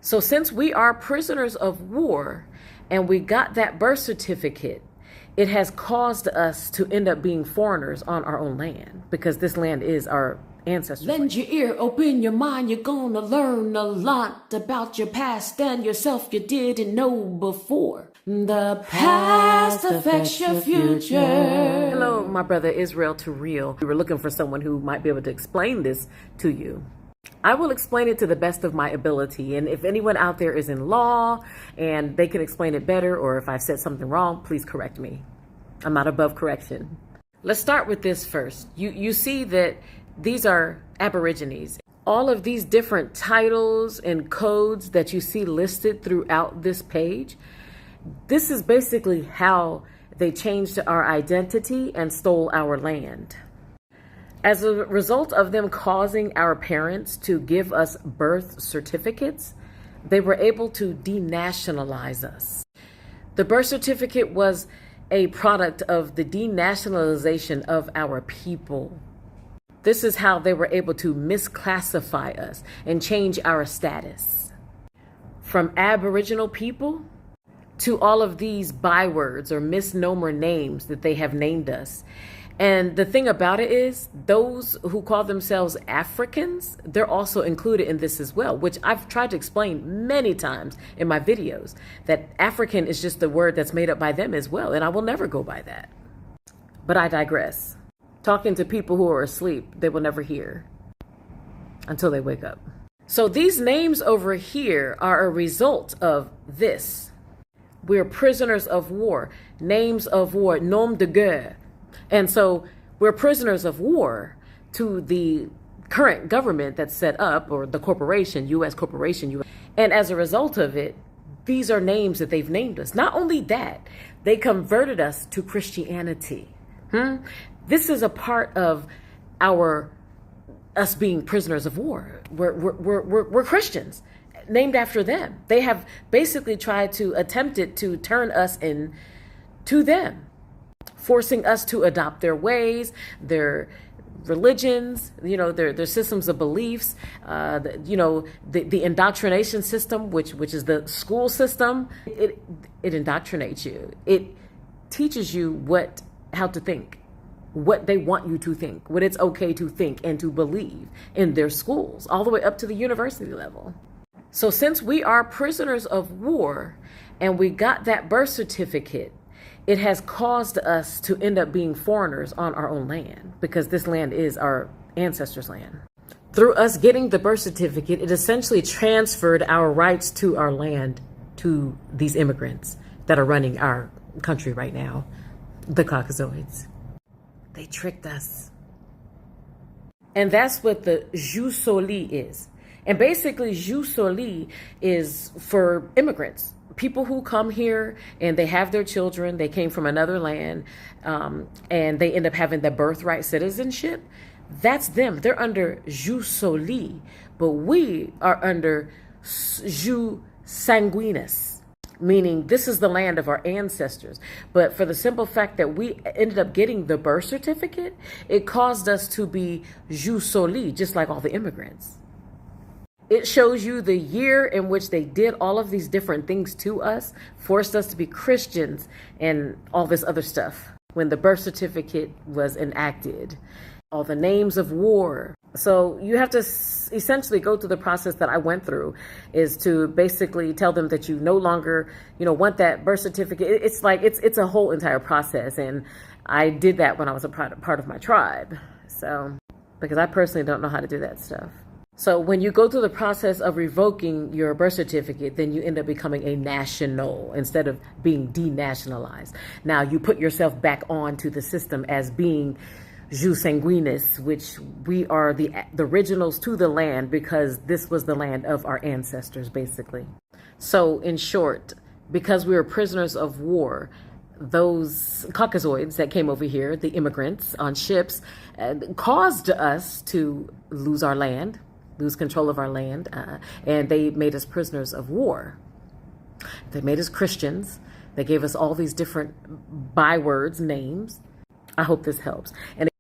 So since we are prisoners of war and we got that birth certificate, it has caused us to end up being foreigners on our own land, because this land is our ancestors' land. Lend your ear, open your mind, you're gonna learn a lot about your past and yourself you didn't know before. The past affects your future. Hello, my brother Israel to real. We were looking for someone who might be able to explain this to you. I will explain it to the best of my ability, and if anyone out there is in law and they can explain it better, or if I've said something wrong, please correct me. I'm not above correction. Let's start with this first. You see that these are Aborigines. All of these different titles and codes that you see listed throughout this page, this is basically how they changed our identity and stole our land. As a result of them causing our parents to give us birth certificates, they were able to denationalize us. The birth certificate was a product of the denationalization of our people. This is how they were able to misclassify us and change our status. From Aboriginal people to all of these bywords or misnomer names that they have named us. And the thing about it is, those who call themselves Africans, they're also included in this as well, which I've tried to explain many times in my videos, that African is just the word that's made up by them as well, and I will never go by that. But I digress. Talking to people who are asleep, they will never hear until they wake up. So these names over here are a result of this. We're prisoners of war, names of war, nom de guerre. And so we're prisoners of war to the current government that's set up, or the corporation, U.S. corporation. And as a result of it, these are names that they've named us. Not only that, they converted us to Christianity. This is a part of us being prisoners of war. We're Christians, named after them. They have basically tried to attempted to turn us into them, forcing us to adopt their ways, their religions, their systems of beliefs, the indoctrination system, which is the school system. It indoctrinates you. It teaches you how to think, what they want you to think, what it's okay to think and to believe in their schools, all the way up to the university level. So since we are prisoners of war and we got that birth certificate, it has caused us to end up being foreigners on our own land, because this land is our ancestors' land. Through us getting the birth certificate, it essentially transferred our rights to our land to these immigrants that are running our country right now, the Caucazoids. They tricked us. And that's what the jus soli is. And basically, jus soli is for immigrants. People who come here and they have their children, they came from another land, and they end up having the birthright citizenship. That's them. They're under jus soli, but we are under jus sanguinis, meaning this is the land of our ancestors. But for the simple fact that we ended up getting the birth certificate, it caused us to be jus soli, just like all the immigrants. It shows you the year in which they did all of these different things to us, forced us to be Christians and all this other stuff. When the birth certificate was enacted, all the names of war. So you have to essentially go through the process that I went through, is to basically tell them that you no longer, want that birth certificate. It's a whole entire process. And I did that when I was a part of my tribe. So, because I personally don't know how to do that stuff. So when you go through the process of revoking your birth certificate, then you end up becoming a national instead of being denationalized. Now you put yourself back onto the system as being jus sanguinis, which we are the originals to the land, because this was the land of our ancestors, basically. So in short, because we were prisoners of war, those Caucazoids that came over here, the immigrants on ships, caused us to lose our land, lose control of our land, and they made us prisoners of war. They made us Christians. They gave us all these different bywords, names. I hope this helps. And